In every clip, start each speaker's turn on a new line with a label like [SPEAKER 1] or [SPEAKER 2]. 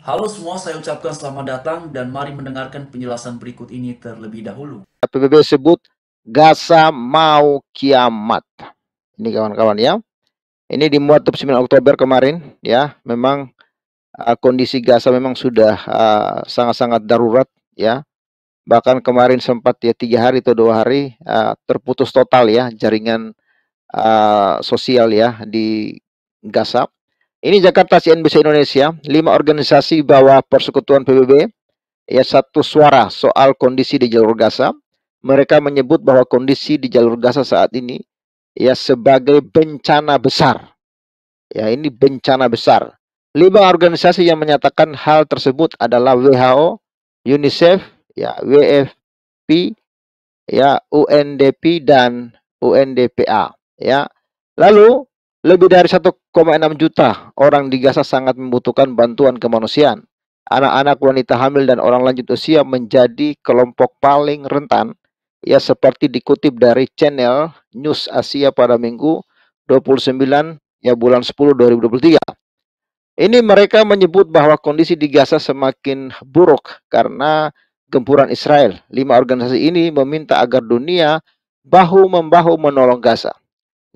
[SPEAKER 1] Halo semua, saya ucapkan selamat datang dan mari mendengarkan penjelasan berikut ini terlebih dahulu.
[SPEAKER 2] PBB sebut Gaza mau kiamat. Ini kawan-kawan ya. Ini dimuat 9 Oktober kemarin ya. Memang kondisi Gaza memang sudah sangat-sangat darurat ya. Bahkan kemarin sempat ya 3 hari atau 2 hari terputus total ya jaringan sosial ya di Gaza. Ini Jakarta CNBC Indonesia, 5 organisasi bawah persekutuan PBB ya satu suara soal kondisi di jalur Gaza. Mereka menyebut bahwa kondisi di jalur Gaza saat ini ya sebagai bencana besar. Ya, ini bencana besar. 5 organisasi yang menyatakan hal tersebut adalah WHO, UNICEF, ya WFP, ya UNDP dan UNDPA. Ya, lalu lebih dari 1,6 juta orang di Gaza sangat membutuhkan bantuan kemanusiaan. Anak-anak, wanita hamil, dan orang lanjut usia menjadi kelompok paling rentan. Ya, seperti dikutip dari channel News Asia pada Minggu 29 ya bulan 10 2023. Ini mereka menyebut bahwa kondisi di Gaza semakin buruk karena gempuran Israel. 5 organisasi ini meminta agar dunia bahu-membahu menolong Gaza.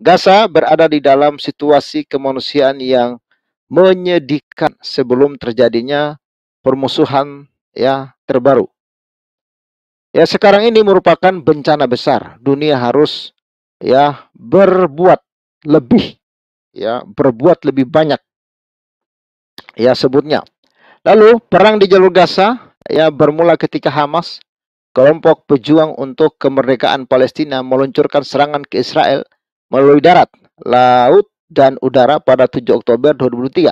[SPEAKER 2] Gaza berada di dalam situasi kemanusiaan yang menyedihkan sebelum terjadinya permusuhan ya terbaru. Ya, sekarang ini merupakan bencana besar. Dunia harus ya berbuat lebih, ya berbuat lebih banyak ya sebutnya. Lalu perang di jalur Gaza ya bermula ketika Hamas, kelompok pejuang untuk kemerdekaan Palestina, meluncurkan serangan ke Israel melalui darat, laut, dan udara pada 7 Oktober 2023.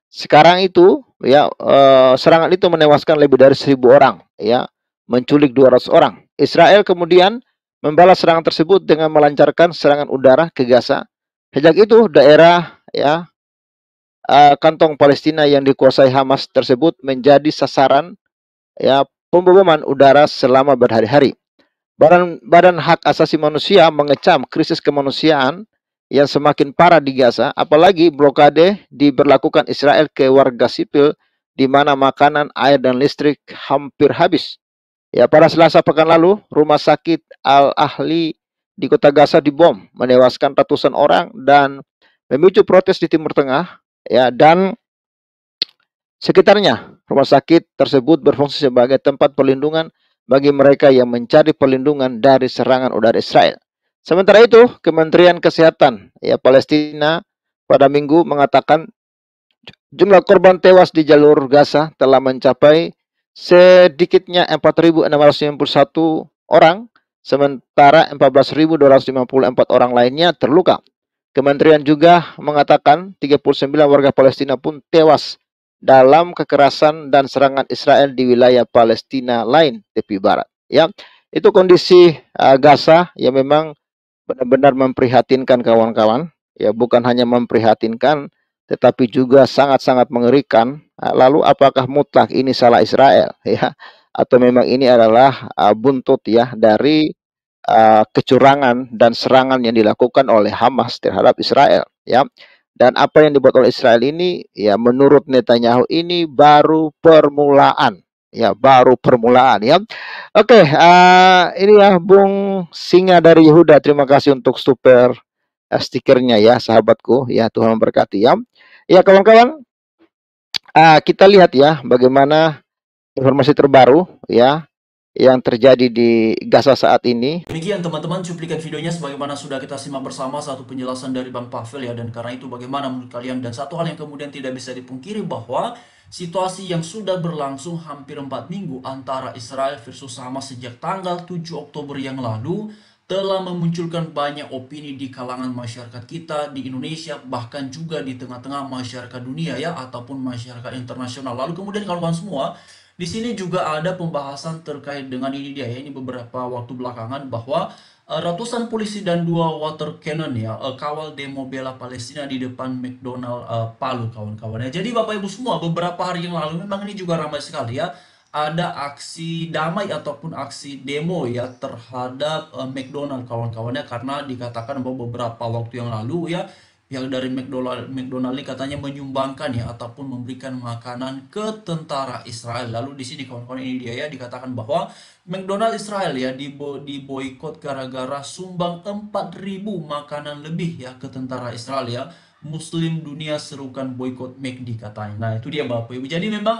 [SPEAKER 2] Sekarang itu ya serangan itu menewaskan lebih dari 1.000 orang, ya, menculik 200 orang. Israel kemudian membalas serangan tersebut dengan melancarkan serangan udara ke Gaza. Sejak itu daerah ya kantong Palestina yang dikuasai Hamas tersebut menjadi sasaran ya pemboman udara selama berhari-hari. Badan Hak Asasi Manusia mengecam krisis kemanusiaan yang semakin parah di Gaza, apalagi blokade diberlakukan Israel ke warga sipil di mana makanan, air, dan listrik hampir habis. Ya, pada Selasa pekan lalu, rumah sakit Al-Ahli di kota Gaza dibom, menewaskan ratusan orang dan memicu protes di Timur Tengah. Ya, dan sekitarnya, rumah sakit tersebut berfungsi sebagai tempat perlindungan bagi mereka yang mencari perlindungan dari serangan udara Israel. Sementara itu, Kementerian Kesehatan ya Palestina pada Minggu mengatakan jumlah korban tewas di jalur Gaza telah mencapai sedikitnya 4.691 orang, sementara 14.254 orang lainnya terluka. Kementerian juga mengatakan 39 warga Palestina pun tewas dalam kekerasan dan serangan Israel di wilayah Palestina lain tepi barat. Ya, itu kondisi Gaza yang memang benar-benar memprihatinkan kawan-kawan. Ya, bukan hanya memprihatinkan, tetapi juga sangat-sangat mengerikan. Lalu apakah mutlak ini salah Israel? Ya, atau memang ini adalah buntut ya dari kecurangan dan serangan yang dilakukan oleh Hamas terhadap Israel ya. Dan apa yang dibuat oleh Israel ini ya menurut Netanyahu ini baru permulaan ya, baru permulaan ya. Oke, ini ya Bung Singa dari Yehuda, terima kasih untuk super stikernya ya sahabatku ya, Tuhan memberkati ya. Ya kawan-kawan, kita lihat ya bagaimana informasi terbaru ya yang terjadi di Gaza saat ini.
[SPEAKER 1] Demikian teman-teman cuplikan videonya sebagaimana sudah kita simak bersama satu penjelasan dari Bang Pavel ya, dan karena itu bagaimana menurut kalian. Dan satu hal yang kemudian tidak bisa dipungkiri bahwa situasi yang sudah berlangsung hampir 4 minggu antara Israel versus Hamas sejak tanggal 7 Oktober yang lalu telah memunculkan banyak opini di kalangan masyarakat kita di Indonesia, bahkan juga di tengah-tengah masyarakat dunia ya, ataupun masyarakat internasional. Lalu kemudian kawan-kawan semua, di sini juga ada pembahasan terkait dengan ini dia ya, ini beberapa waktu belakangan bahwa ratusan polisi dan 2 water cannon ya kawal demo bela Palestina di depan McDonald Palu kawan-kawan ya. Jadi Bapak Ibu semua, beberapa hari yang lalu memang ini juga ramai sekali ya, ada aksi damai ataupun aksi demo ya terhadap McDonald kawan-kawannya, karena dikatakan bahwa beberapa waktu yang lalu ya pihak dari McDonald ini katanya menyumbangkan ya ataupun memberikan makanan ke tentara Israel. Lalu di sini kawan-kawan ini dia ya dikatakan bahwa McDonald Israel ya diboikot gara-gara sumbang 4.000 makanan lebih ya ke tentara Israel ya. Muslim dunia serukan boikot McD katanya. Nah, itu dia Bapak Ibu. Jadi memang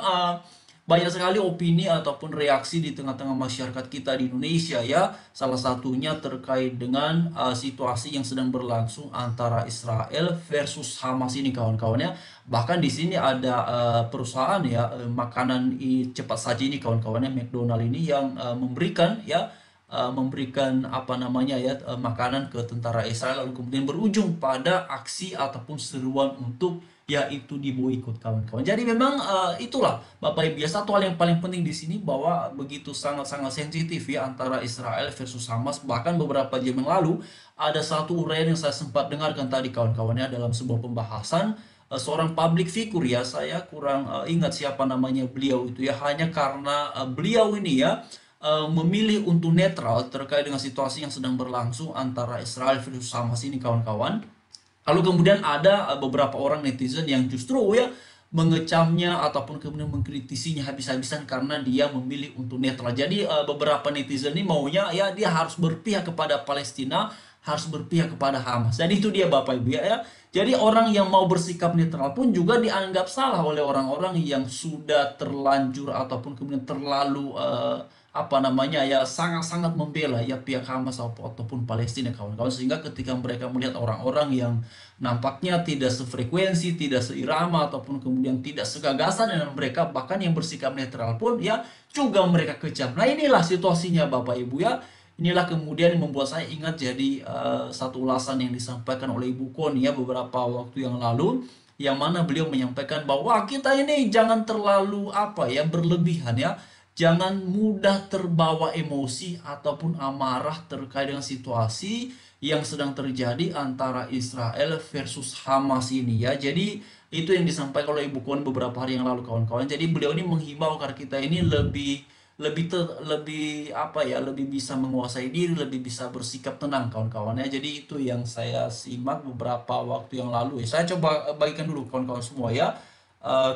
[SPEAKER 1] banyak sekali opini ataupun reaksi di tengah-tengah masyarakat kita di Indonesia ya. Salah satunya terkait dengan situasi yang sedang berlangsung antara Israel versus Hamas ini kawan-kawannya. Bahkan di sini ada perusahaan ya makanan cepat saji ini kawan-kawannya McDonald ini yang memberikan apa namanya ya makanan ke tentara Israel lalu kemudian berujung pada aksi ataupun seruan untuk yaitu diboikot kawan-kawan. Jadi memang itulah Bapak Ibu ya satu hal yang paling penting di sini bahwa begitu sangat-sangat sensitif ya antara Israel versus Hamas. Bahkan beberapa jam yang lalu ada satu uraian yang saya sempat dengarkan tadi kawan-kawannya dalam sebuah pembahasan seorang public figure ya, saya kurang ingat siapa namanya beliau itu ya, hanya karena beliau ini ya memilih untuk netral terkait dengan situasi yang sedang berlangsung antara Israel versus Hamas ini kawan-kawan. Lalu kemudian ada beberapa orang netizen yang justru ya mengecamnya ataupun kemudian mengkritisinya habis-habisan karena dia memilih untuk netral. Jadi beberapa netizen ini maunya ya dia harus berpihak kepada Palestina, harus berpihak kepada Hamas. Jadi itu dia Bapak Ibu ya. Jadi orang yang mau bersikap netral pun juga dianggap salah oleh orang-orang yang sudah terlanjur ataupun kemudian terlalu apa namanya ya sangat-sangat membela ya pihak Hamas ataupun Palestina kawan-kawan, sehingga ketika mereka melihat orang-orang yang nampaknya tidak sefrekuensi, tidak seirama ataupun kemudian tidak segagasan dengan mereka, bahkan yang bersikap netral pun ya juga mereka kecam. Nah, inilah situasinya Bapak Ibu ya. Inilah kemudian yang membuat saya ingat jadi satu ulasan yang disampaikan oleh Ibu Koni ya beberapa waktu yang lalu, yang mana beliau menyampaikan bahwa kita ini jangan terlalu apa ya berlebihan ya. Jangan mudah terbawa emosi ataupun amarah terkait dengan situasi yang sedang terjadi antara Israel versus Hamas ini ya. Jadi itu yang disampaikan oleh Ibu Kon beberapa hari yang lalu kawan-kawan. Jadi beliau ini menghimbau agar kita ini lebih apa ya, lebih bisa menguasai diri, lebih bisa bersikap tenang kawan-kawan ya. Jadi itu yang saya simak beberapa waktu yang lalu ya. Saya coba bagikan dulu kawan-kawan semua ya.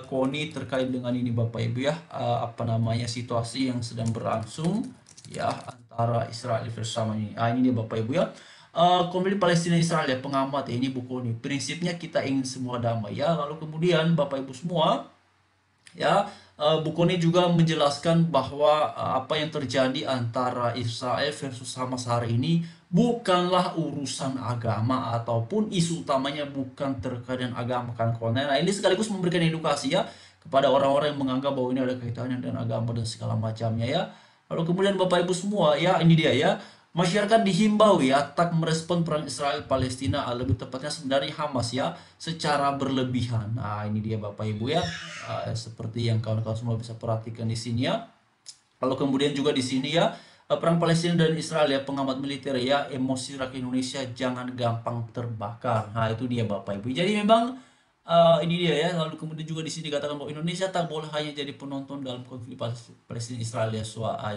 [SPEAKER 1] Koni terkait dengan ini Bapak Ibu ya, apa namanya situasi yang sedang berlangsung ya antara Israel versus Hamas ini. Ini dia Bapak Ibu ya. Konflik Palestina Israel ya pengamat ya, ini Bu Koni. Prinsipnya kita ingin semua damai ya. Lalu kemudian Bapak Ibu semua ya, Bu Koni juga menjelaskan bahwa apa yang terjadi antara Israel versus Hamas hari ini bukanlah urusan agama ataupun isu utamanya bukan terkait dengan agama kan kawan. Nah, ini sekaligus memberikan edukasi ya kepada orang-orang yang menganggap bahwa ini ada kaitannya dengan agama dan segala macamnya ya. Lalu kemudian Bapak Ibu semua ya, ini dia ya. Masyarakat dihimbau ya tak merespon perang Israel Palestina, lebih tepatnya sebenarnya Hamas ya secara berlebihan. Nah, ini dia Bapak Ibu ya. Seperti yang kawan-kawan semua bisa perhatikan di sini ya. Lalu kemudian juga di sini ya perang Palestina dan Israel ya pengamat militer ya, emosi rakyat Indonesia jangan gampang terbakar. Nah, itu dia Bapak Ibu. Jadi memang ini dia ya. Lalu kemudian juga di sini dikatakan bahwa Indonesia tak boleh hanya jadi penonton dalam konflik Palestina Israel ya.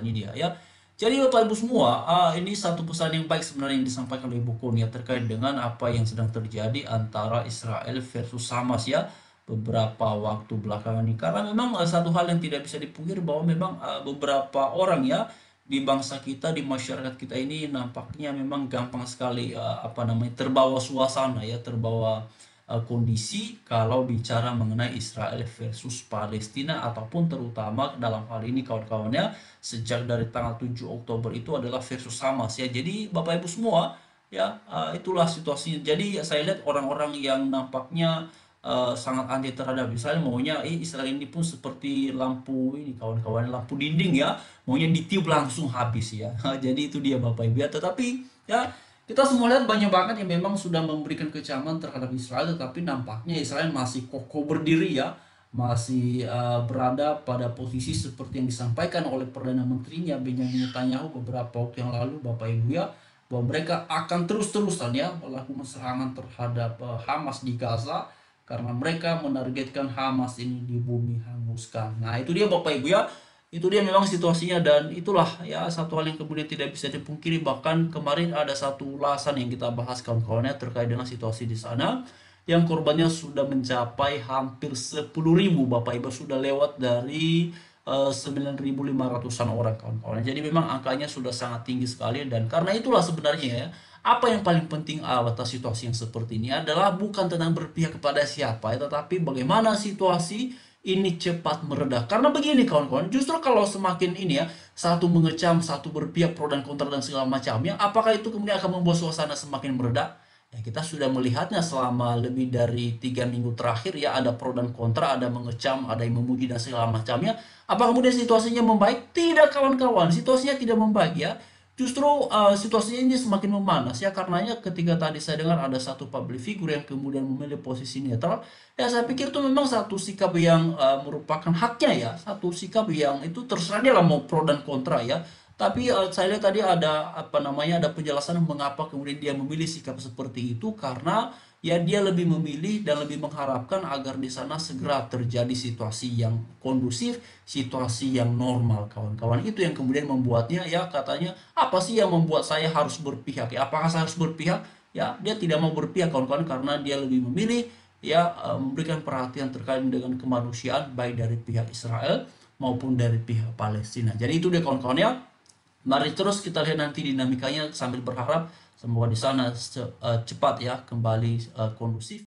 [SPEAKER 1] Ini dia ya. Jadi Bapak Ibu semua, ini satu pesan yang baik sebenarnya yang disampaikan oleh Ibu Kun ya terkait dengan apa yang sedang terjadi antara Israel versus Hamas ya beberapa waktu belakangan ini. Karena memang satu hal yang tidak bisa dipungkiri bahwa memang beberapa orang ya di bangsa kita, di masyarakat kita ini nampaknya memang gampang sekali apa namanya terbawa suasana ya, terbawa kondisi kalau bicara mengenai Israel versus Palestina ataupun terutama dalam hal ini kawan-kawannya sejak dari tanggal 7 Oktober itu adalah versus Hamas ya. Jadi Bapak Ibu semua ya itulah situasinya. Jadi saya lihat orang-orang yang nampaknya sangat anti terhadap Israel maunya Israel ini pun seperti lampu ini kawan-kawan, lampu dinding ya, maunya ditiup langsung habis ya. Jadi itu dia Bapak Ibu ya. Tetapi ya kita semua lihat banyak banget yang memang sudah memberikan kecaman terhadap Israel, tetapi nampaknya Israel masih kokoh berdiri ya, masih berada pada posisi seperti yang disampaikan oleh Perdana Menterinya Benjamin Netanyahu beberapa waktu yang lalu Bapak Ibu ya, bahwa mereka akan terus-terusan ya melakukan serangan terhadap Hamas di Gaza karena mereka menargetkan Hamas ini di bumi hanguskan. Nah, itu dia Bapak Ibu ya. Itu dia memang situasinya dan itulah ya satu hal yang kemudian tidak bisa dipungkiri. Bahkan kemarin ada satu ulasan yang kita bahas kawan-kawannya terkait dengan situasi di sana, yang korbannya sudah mencapai hampir 10.000, Bapak Ibu, sudah lewat dari 9.500-an orang, kawan-kawan. Jadi memang angkanya sudah sangat tinggi sekali, dan karena itulah sebenarnya ya, apa yang paling penting atas situasi yang seperti ini adalah bukan tentang berpihak kepada siapa ya, tetapi bagaimana situasi ini cepat mereda. Karena begini, kawan-kawan, justru kalau semakin ini ya, satu mengecam, satu berpihak pro dan kontra dan segala macamnya, apakah itu kemudian akan membuat suasana semakin mereda? Ya, kita sudah melihatnya selama lebih dari 3 minggu terakhir ya, ada pro dan kontra, ada mengecam, ada yang memuji dan segala macamnya. Apa kemudian situasinya membaik? Tidak, kawan-kawan, situasinya tidak membaik ya. Justru situasinya ini semakin memanas ya, karenanya ketika tadi saya dengar ada satu public figure yang kemudian memilih posisi netral, ya saya pikir itu memang satu sikap yang merupakan haknya ya, satu sikap yang itu terserah dia lah mau pro dan kontra ya. Tapi saya lihat tadi ada apa namanya, ada penjelasan mengapa kemudian dia memilih sikap seperti itu, karena ya dia lebih memilih dan lebih mengharapkan agar di sana segera terjadi situasi yang kondusif, situasi yang normal, kawan-kawan. Itu yang kemudian membuatnya ya, katanya, apa sih yang membuat saya harus berpihak ya? Apakah saya harus berpihak? Ya, dia tidak mau berpihak, kawan-kawan, karena dia lebih memilih ya memberikan perhatian terkait dengan kemanusiaan baik dari pihak Israel maupun dari pihak Palestina. Jadi itu deh, kawan-kawan ya. Mari terus kita lihat nanti dinamikanya, sambil berharap semoga di sana cepat ya kembali kondusif.